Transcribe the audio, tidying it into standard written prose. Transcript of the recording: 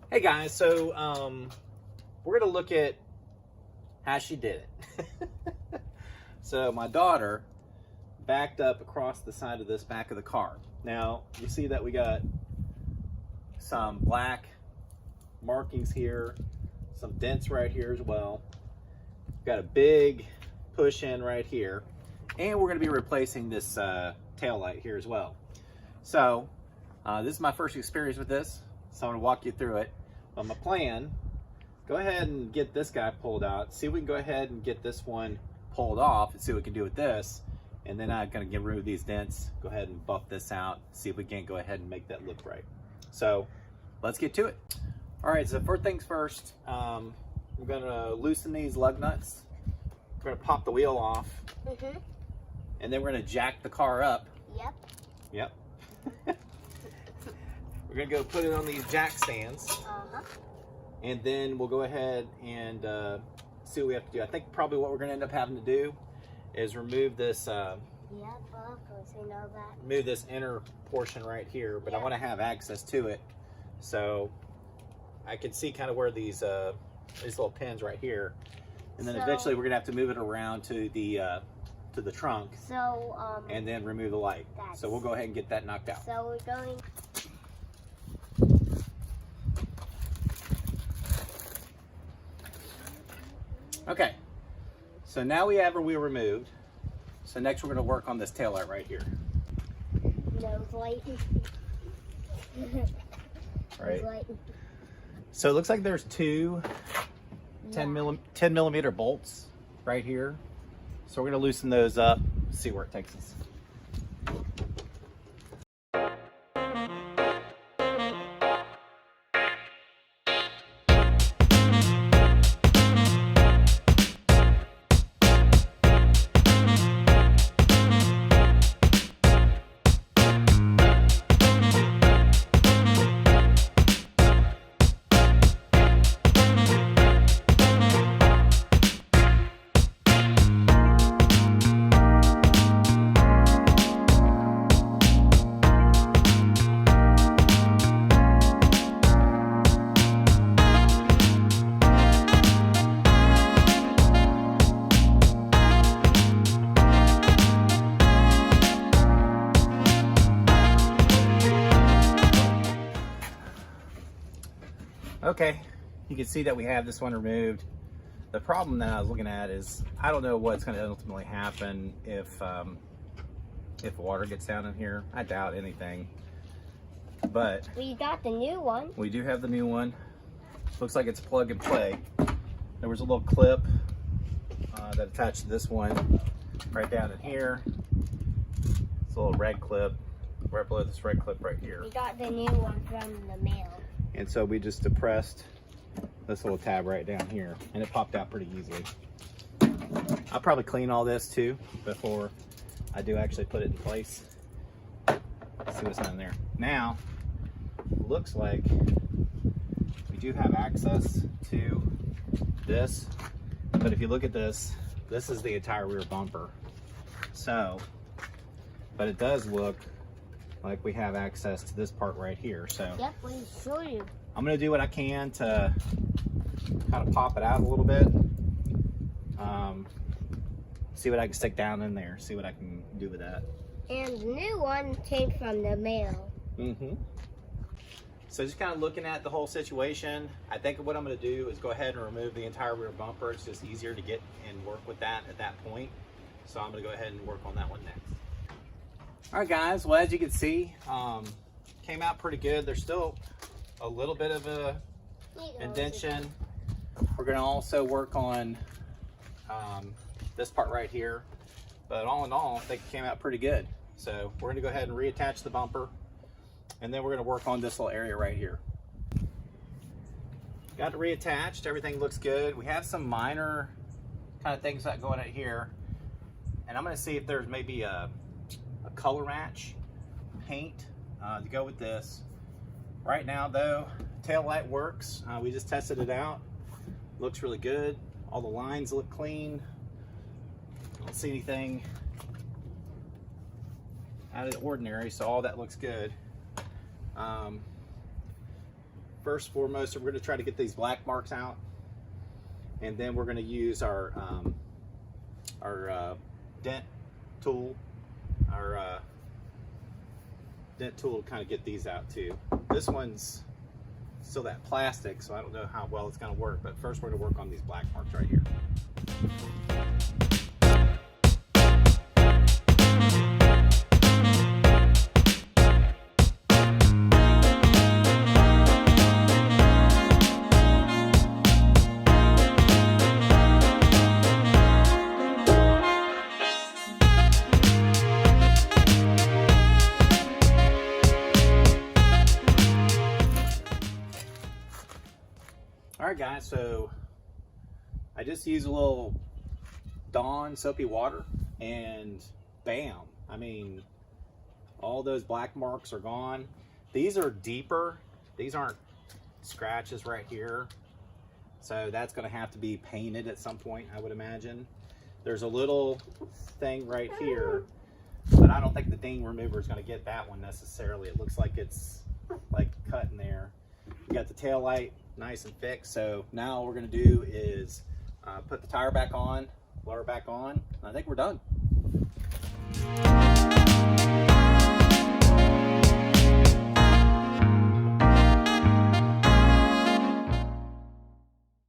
Hey guys, so we're gonna look at how she did it. So my daughter backed up across the side of this back of the car. Now you see that we got some black markings here, some dents right here as well. We've got a big push in right here, and we're gonna be replacing this tail light here as well. So this is my first experience with this, so I'm gonna walk you through it. But my plan, go ahead and get this guy pulled out, see if we can go ahead and get this one pulled off and see what we can do with this. And then I'm gonna get rid of these dents, go ahead and buff this out, see if we can't go ahead and make that look right. So let's get to it. All right, so first things first, we're gonna loosen these lug nuts. We're gonna pop the wheel off. And then we're gonna jack the car up. Yep. We're gonna go put it on these jack stands. And then we'll go ahead and see what we have to do. I think probably what we're gonna end up having to do is remove this move this inner portion right here, but I want to have access to it, so I can see kind of where these little pins right here, and then eventually we're gonna have to move it around to the trunk, and then remove the light. So we'll go ahead and get that knocked out. So we're going. Okay, so now we have our wheel removed. So next we're going to work on this tail light right here. Nose light. Right. So it looks like there's two 10 millimeter bolts right here. So we're going to loosen those up, see where it takes us. Okay, you can see that we have this one removed. The problem that I was looking at is I don't know what's going to ultimately happen if water gets down in here. I doubt anything. But we got the new one. We do have the new one. Looks like it's plug and play. There was a little clip that attached to this one right down in here. It's a little red clip right below this red clip right here. We got the new one from the mail. And so we just depressed this little tab right down here, and it popped out pretty easily. I'll probably clean all this too before I do actually put it in place. Let's see what's on there. Now, looks like we do have access to this, but if you look at this, this is the entire rear bumper. So, but it does look like we have access to this part right here. So yep, we show you. I'm gonna do what I can to kind of pop it out a little bit. See what I can stick down in there, see what I can do with that. And the new one came from the mail. So just kind of looking at the whole situation, I think what I'm gonna do is go ahead and remove the entire rear bumper. It's just easier to get and work with that at that point. So I'm gonna go ahead and work on that one next. All right guys, well as you can see, came out pretty good. There's still a little bit of a indentation. We're gonna also work on this part right here, but all in all, I think it came out pretty good. So we're gonna go ahead and reattach the bumper, and then we're gonna work on this little area right here. Got it reattached, everything looks good. We have some minor kind of things that going on here, and I'm gonna see if there's maybe a color match paint to go with this. Right now though, tail light works. We just tested it out. Looks really good. All the lines look clean. Don't see anything out of the ordinary, so all that looks good. first and foremost, we're going to try to get these black marks out, and then we're going to use our dent tool, dent tool to kind of get these out too. This one's still that plastic, so I don't know how well it's going to work, but first we're going to work on these black marks right here. Alright guys, so I just used a little Dawn soapy water and bam, I mean, all those black marks are gone. These are deeper, these aren't scratches right here, so that's going to have to be painted at some point, I would imagine. There's a little thing right here, but I don't think the ding remover is going to get that one necessarily. It looks like it's like cut in there. We got the tail light nice and fixed, so now all we're going to do is put the tire back on, blower back on, and I think we're done.